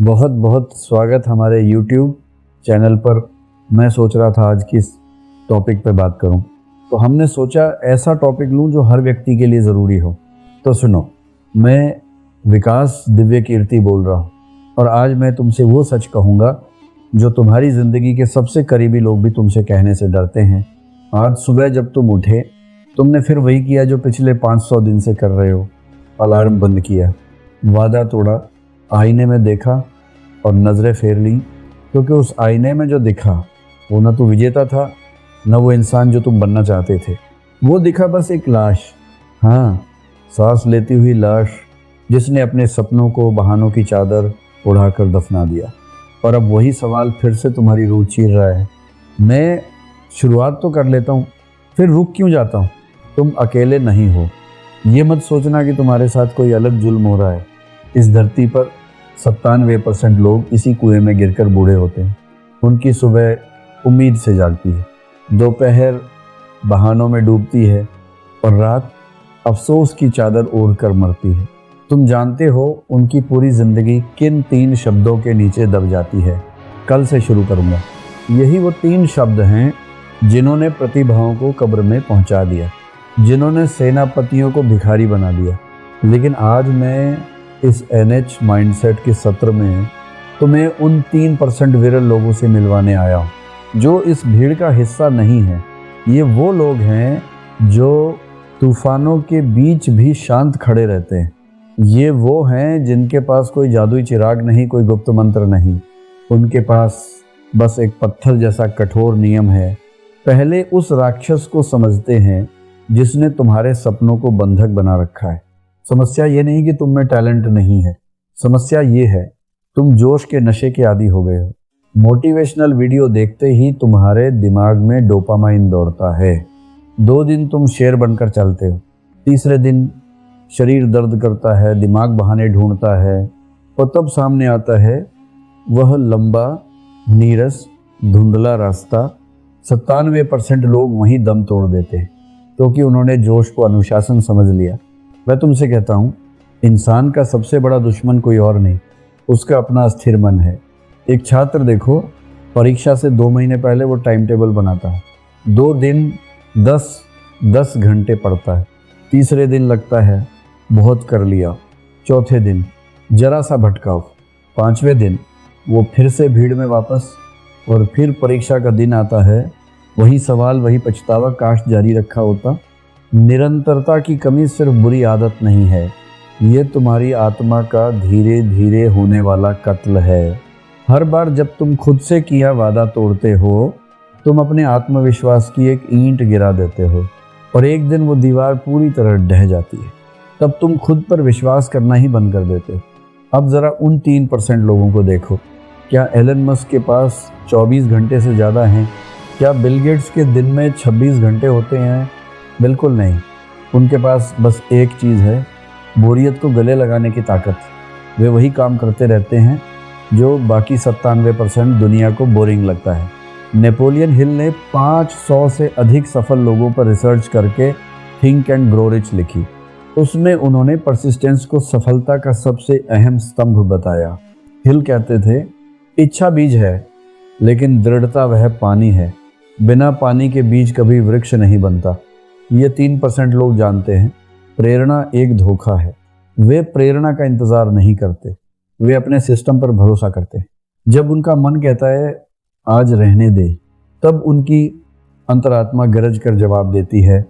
बहुत बहुत स्वागत हमारे YouTube चैनल पर। मैं सोच रहा था आज किस टॉपिक पे बात करूं, तो हमने सोचा ऐसा टॉपिक लूं जो हर व्यक्ति के लिए ज़रूरी हो। तो सुनो, मैं विकास दिव्य कीर्ति बोल रहा हूं और आज मैं तुमसे वो सच कहूँगा जो तुम्हारी ज़िंदगी के सबसे करीबी लोग भी तुमसे कहने से डरते हैं। आज सुबह जब तुम उठे, तुमने फिर वही किया जो पिछले 500 दिन से कर रहे हो। अलार्म बंद किया, वादा तोड़ा, आईने में देखा और नज़रें फेर ली, क्योंकि उस आईने में जो दिखा वो न तो विजेता था, न वो इंसान जो तुम बनना चाहते थे। वो दिखा बस एक लाश, हाँ, सांस लेती हुई लाश, जिसने अपने सपनों को बहानों की चादर उड़ाकर दफना दिया। और अब वही सवाल फिर से तुम्हारी रूह चीर रहा है। मैं शुरुआत तो कर लेता हूँ, फिर रुक क्यों जाता हूँ? तुम अकेले नहीं हो। ये मत सोचना कि तुम्हारे साथ कोई अलग जुल्म हो रहा है। इस धरती पर 97% लोग इसी कुएं में गिरकर बूढ़े होते हैं। उनकी सुबह उम्मीद से जागती है, दोपहर बहानों में डूबती है और रात अफसोस की चादर ओढ़ कर मरती है। तुम जानते हो उनकी पूरी जिंदगी किन 3 शब्दों के नीचे दब जाती है? कल से शुरू करूंगा। यही वो 3 शब्द हैं जिन्होंने प्रतिभाओं को कब्र में पहुंचा दिया, जिन्होंने सेनापतियों को भिखारी बना दिया। लेकिन आज मैं इस NH माइंडसेट के सत्र में तुम्हें उन 3% विरल लोगों से मिलवाने आया हूँ जो इस भीड़ का हिस्सा नहीं है। ये वो लोग हैं जो तूफानों के बीच भी शांत खड़े रहते हैं। ये वो हैं जिनके पास कोई जादुई चिराग नहीं, कोई गुप्त मंत्र नहीं। उनके पास बस एक पत्थर जैसा कठोर नियम है। पहले उस राक्षस को समझते हैं जिसने तुम्हारे सपनों को बंधक बना रखा है। समस्या ये नहीं कि तुम में टैलेंट नहीं है, समस्या ये है तुम जोश के नशे के आदी हो गए हो। मोटिवेशनल वीडियो देखते ही तुम्हारे दिमाग में डोपामाइन दौड़ता है। 2 दिन तुम शेर बनकर चलते हो, तीसरे दिन शरीर दर्द करता है, दिमाग बहाने ढूंढता है और तब सामने आता है वह लंबा, नीरस, धुंधला रास्ता। 97% लोग वहीं दम तोड़ देते हैं क्योंकि उन्होंने जोश को अनुशासन समझ लिया। मैं तुमसे कहता हूँ, इंसान का सबसे बड़ा दुश्मन कोई और नहीं, उसका अपना अस्थिर मन है। एक छात्र देखो, परीक्षा से 2 महीने पहले वो टाइम टेबल बनाता है। 2 दिन 10 घंटे पढ़ता है। तीसरे दिन लगता है बहुत कर लिया। चौथे दिन जरा सा भटकाव। 5वें दिन वो फिर से भीड़ में वापस। और फिर परीक्षा का दिन आता है, वही सवाल, वही पछतावा, काश जारी रखा होता। निरंतरता की कमी सिर्फ बुरी आदत नहीं है, ये तुम्हारी आत्मा का धीरे धीरे होने वाला कत्ल है। हर बार जब तुम खुद से किया वादा तोड़ते हो, तुम अपने आत्मविश्वास की एक ईंट गिरा देते हो और एक दिन वो दीवार पूरी तरह ढह जाती है। तब तुम खुद पर विश्वास करना ही बंद कर देते हो। अब ज़रा उन 3% लोगों को देखो। क्या एलन मस्क के पास 24 घंटे से ज़्यादा हैं? क्या बिल गेट्स के दिन में 26 घंटे होते हैं? बिल्कुल नहीं। उनके पास बस एक चीज़ है, बोरियत को गले लगाने की ताकत। वे वही काम करते रहते हैं जो बाकी 97% दुनिया को बोरिंग लगता है। नेपोलियन हिल ने 500 से अधिक सफल लोगों पर रिसर्च करके थिंक एंड ग्रो रिच लिखी। उसमें उन्होंने परसिस्टेंस को सफलता का सबसे अहम स्तंभ बताया। हिल कहते थे, इच्छा बीज है लेकिन दृढ़ता वह पानी है, बिना पानी के बीज कभी वृक्ष नहीं बनता। ये 3% लोग जानते हैं, प्रेरणा एक धोखा है। वे प्रेरणा का इंतज़ार नहीं करते, वे अपने सिस्टम पर भरोसा करते हैं। जब उनका मन कहता है आज रहने दे, तब उनकी अंतरात्मा गरज कर जवाब देती है,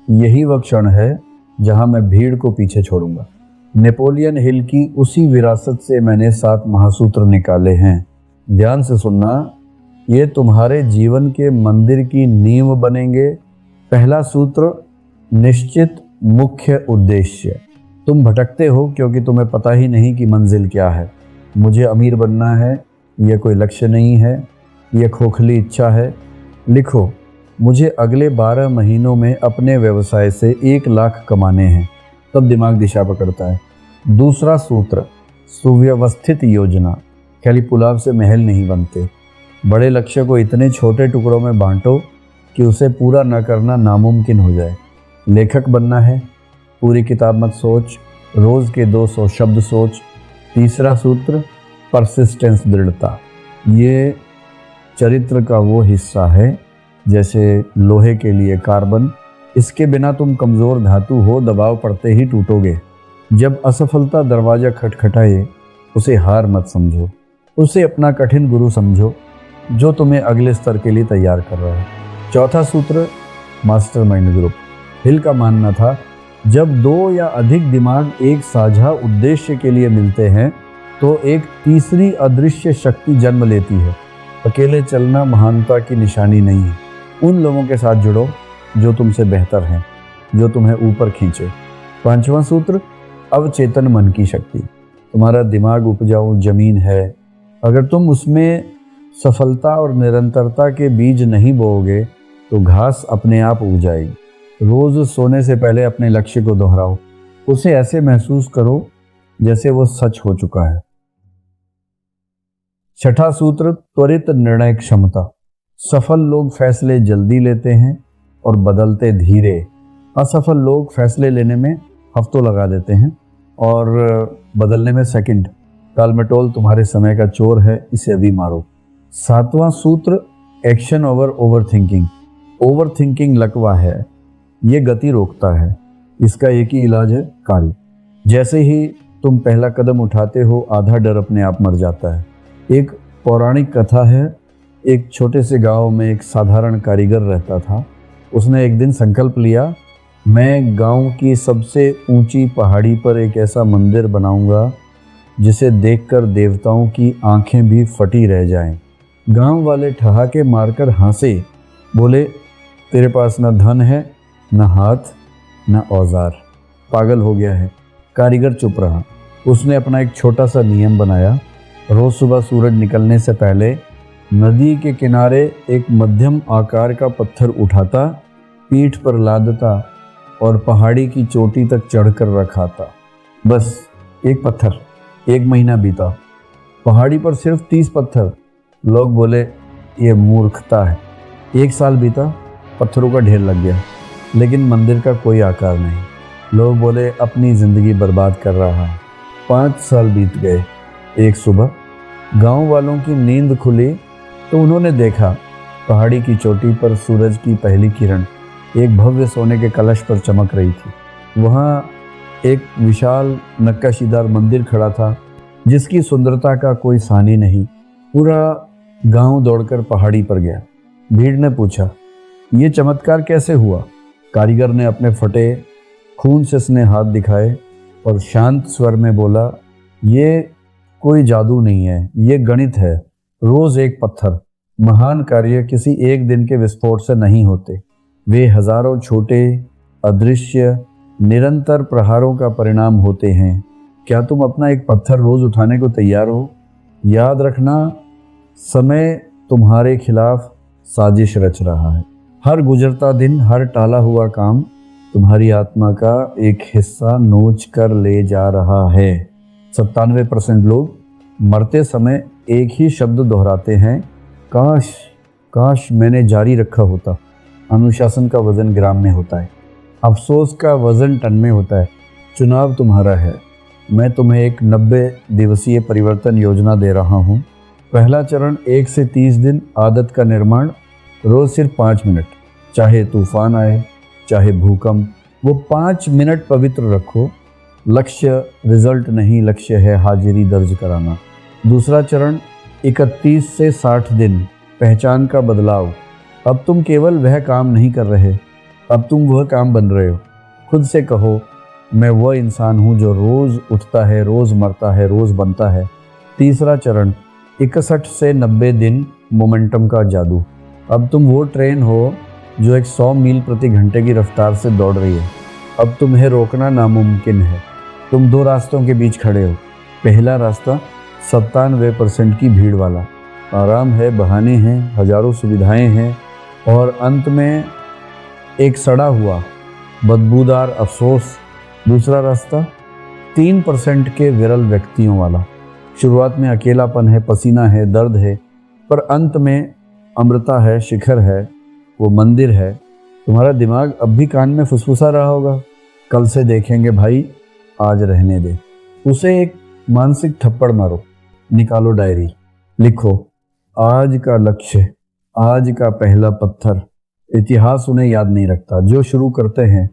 यही वह क्षण है जहां मैं भीड़ को पीछे छोड़ूंगा। नेपोलियन हिल की उसी विरासत से मैंने 7 महासूत्र निकाले हैं। ध्यान से सुनना, ये तुम्हारे जीवन के मंदिर की नींव बनेंगे। पहला सूत्र, निश्चित मुख्य उद्देश्य। तुम भटकते हो क्योंकि तुम्हें पता ही नहीं कि मंजिल क्या है। मुझे अमीर बनना है, यह कोई लक्ष्य नहीं है, यह खोखली इच्छा है। लिखो, मुझे अगले 12 महीनों में अपने व्यवसाय से 1 लाख कमाने हैं। तब दिमाग दिशा पकड़ता है। दूसरा सूत्र, सुव्यवस्थित योजना। खाली पुलाव से महल नहीं बनते। बड़े लक्ष्य को इतने छोटे टुकड़ों में बांटो कि उसे पूरा न करना नामुमकिन हो जाए। लेखक बनना है, पूरी किताब मत सोच, रोज़ के 200 शब्द सोच। तीसरा सूत्र, परसिस्टेंस, दृढ़ता, ये चरित्र का वो हिस्सा है जैसे लोहे के लिए कार्बन। इसके बिना तुम कमज़ोर धातु हो, दबाव पड़ते ही टूटोगे। जब असफलता दरवाज़ा खटखटाए उसे हार मत समझो, उसे अपना कठिन गुरु समझो जो तुम्हें अगले स्तर के लिए तैयार कर रहा है। चौथा सूत्र, मास्टरमाइंड ग्रुप। हिल का मानना था जब दो या अधिक दिमाग एक साझा उद्देश्य के लिए मिलते हैं तो एक तीसरी अदृश्य शक्ति जन्म लेती है। अकेले चलना महानता की निशानी नहीं है। उन लोगों के साथ जुड़ो जो तुमसे बेहतर हैं, जो तुम्हें ऊपर खींचे। पांचवा सूत्र, अवचेतन मन की शक्ति। तुम्हारा दिमाग उपजाऊ जमीन है, अगर तुम उसमें सफलता और निरंतरता के बीज नहीं बोओगे तो घास अपने आप उग जाएगी। रोज सोने से पहले अपने लक्ष्य को दोहराओ, उसे ऐसे महसूस करो जैसे वो सच हो चुका है। छठा सूत्र, त्वरित निर्णय क्षमता। सफल लोग फैसले जल्दी लेते हैं और बदलते धीरे। असफल लोग फैसले लेने में हफ्तों लगा देते हैं और बदलने में सेकंड। टालमटोल तुम्हारे समय का चोर है, इसे अभी मारो। सातवां सूत्र, action over over thinking. Over thinking लकवा है, ये गति रोकता है। इसका एक ही इलाज है, कार्य। जैसे ही तुम पहला कदम उठाते हो आधा डर अपने आप मर जाता है। एक पौराणिक कथा है, एक छोटे से गांव में एक साधारण कारीगर रहता था। उसने एक दिन संकल्प लिया, मैं गांव की सबसे ऊंची पहाड़ी पर एक ऐसा मंदिर बनाऊंगा जिसे देखकर देवताओं की आंखें भी फटी रह जाएं। गांव वाले ठहाके मारकर हंसे, बोले तेरे पास न धन है, न हाथ, न औजार, पागल हो गया है। कारीगर चुप रहा। उसने अपना एक छोटा सा नियम बनाया, रोज सुबह सूरज निकलने से पहले नदी के किनारे एक मध्यम आकार का पत्थर उठाता, पीठ पर लादता और पहाड़ी की चोटी तक चढ़कर रखाता। बस एक पत्थर। 1 महीना बीता, पहाड़ी पर सिर्फ 30 पत्थर। लोग बोले ये मूर्खता है। 1 साल बीता, पत्थरों का ढेर लग गया, लेकिन मंदिर का कोई आकार नहीं। लोग बोले अपनी ज़िंदगी बर्बाद कर रहा है। 5 साल बीत गए। एक सुबह गांव वालों की नींद खुली तो उन्होंने देखा पहाड़ी की चोटी पर सूरज की पहली किरण एक भव्य सोने के कलश पर चमक रही थी। वहाँ एक विशाल नक्काशीदार मंदिर खड़ा था जिसकी सुंदरता का कोई सानी नहीं। पूरा गांव दौड़कर पहाड़ी पर गया। भीड़ ने पूछा, ये चमत्कार कैसे हुआ? कारीगर ने अपने फटे खून से स्ने हाथ दिखाए और शांत स्वर में बोला, ये कोई जादू नहीं है, ये गणित है। रोज एक पत्थर। महान कार्य किसी एक दिन के विस्फोट से नहीं होते, वे हजारों छोटे अदृश्य निरंतर प्रहारों का परिणाम होते हैं। क्या तुम अपना एक पत्थर रोज उठाने को तैयार हो? याद रखना, समय तुम्हारे खिलाफ साजिश रच रहा है। हर गुजरता दिन, हर टाला हुआ काम तुम्हारी आत्मा का एक हिस्सा नोच कर ले जा रहा है। 97% लोग मरते समय एक ही शब्द दोहराते हैं, काश काश मैंने जारी रखा होता। अनुशासन का वजन ग्राम में होता है, अफसोस का वजन टन में होता है। चुनाव तुम्हारा है। मैं तुम्हें एक 90 दिवसीय परिवर्तन योजना दे रहा हूँ। पहला चरण 1 से 30 दिन आदत का निर्माण, रोज सिर्फ 5 मिनट। चाहे तूफान आए, चाहे भूकंप, वो 5 मिनट पवित्र रखो। लक्ष्य रिजल्ट नहीं, लक्ष्य है हाजिरी दर्ज कराना। दूसरा चरण 31 से 60 दिन, पहचान का बदलाव। अब तुम केवल वह काम नहीं कर रहे, अब तुम वह काम बन रहे हो। खुद से कहो, मैं वह इंसान हूँ जो रोज़ उठता है, रोज़ मरता है, रोज़ बनता है। तीसरा चरण 61 से 90 दिन, मोमेंटम का जादू। अब तुम वो ट्रेन हो जो एक 100 मील प्रति घंटे की रफ्तार से दौड़ रही है। अब तुम्हें रोकना नामुमकिन है। तुम 2 रास्तों के बीच खड़े हो। पहला रास्ता 97% की भीड़ वाला, आराम है, बहाने हैं, हजारों सुविधाएं हैं और अंत में एक सड़ा हुआ बदबूदार अफसोस। दूसरा रास्ता 3% के विरल व्यक्तियों वाला, शुरुआत में अकेलापन है, पसीना है, दर्द है, पर अंत में अमृता है, शिखर है, वो मंदिर है। तुम्हारा दिमाग अब भी कान में फुसफुसा रहा होगा, कल से देखेंगे भाई, आज रहने दे। उसे एक मानसिक थप्पड़ मारो। निकालो डायरी, लिखो आज का लक्ष्य, आज का पहला पत्थर। इतिहास उन्हें याद नहीं रखता जो शुरू करते हैं,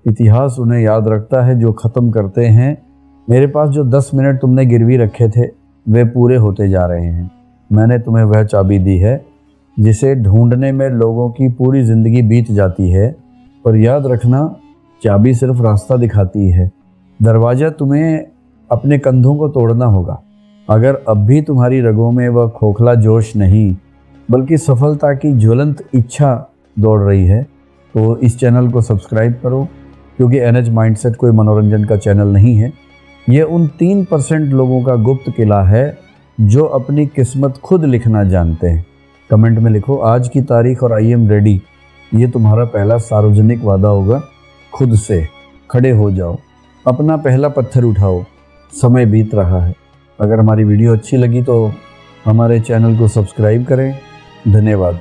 इतिहास उन्हें याद रखता है जो ख़त्म करते हैं। मेरे पास जो 10 मिनट तुमने गिरवी रखे थे वे पूरे होते जा रहे हैं। मैंने तुम्हें वह चाबी दी है जिसे ढूंढने में लोगों की पूरी ज़िंदगी बीत जाती है, पर याद रखना चाबी सिर्फ रास्ता दिखाती है, दरवाज़ा तुम्हें अपने कंधों को तोड़ना होगा। अगर अब भी तुम्हारी रगों में वह खोखला जोश नहीं बल्कि सफलता की ज्वलंत इच्छा दौड़ रही है तो इस चैनल को सब्सक्राइब करो, क्योंकि NH माइंडसेट कोई मनोरंजन का चैनल नहीं है। ये उन 3% लोगों का गुप्त किला है जो अपनी किस्मत खुद लिखना जानते हैं। कमेंट में लिखो आज की तारीख और आई एम रेडी। ये तुम्हारा पहला सार्वजनिक वादा होगा। खुद से खड़े हो जाओ, अपना पहला पत्थर उठाओ, समय बीत रहा है। अगर हमारी वीडियो अच्छी लगी तो हमारे चैनल को सब्सक्राइब करें। धन्यवाद।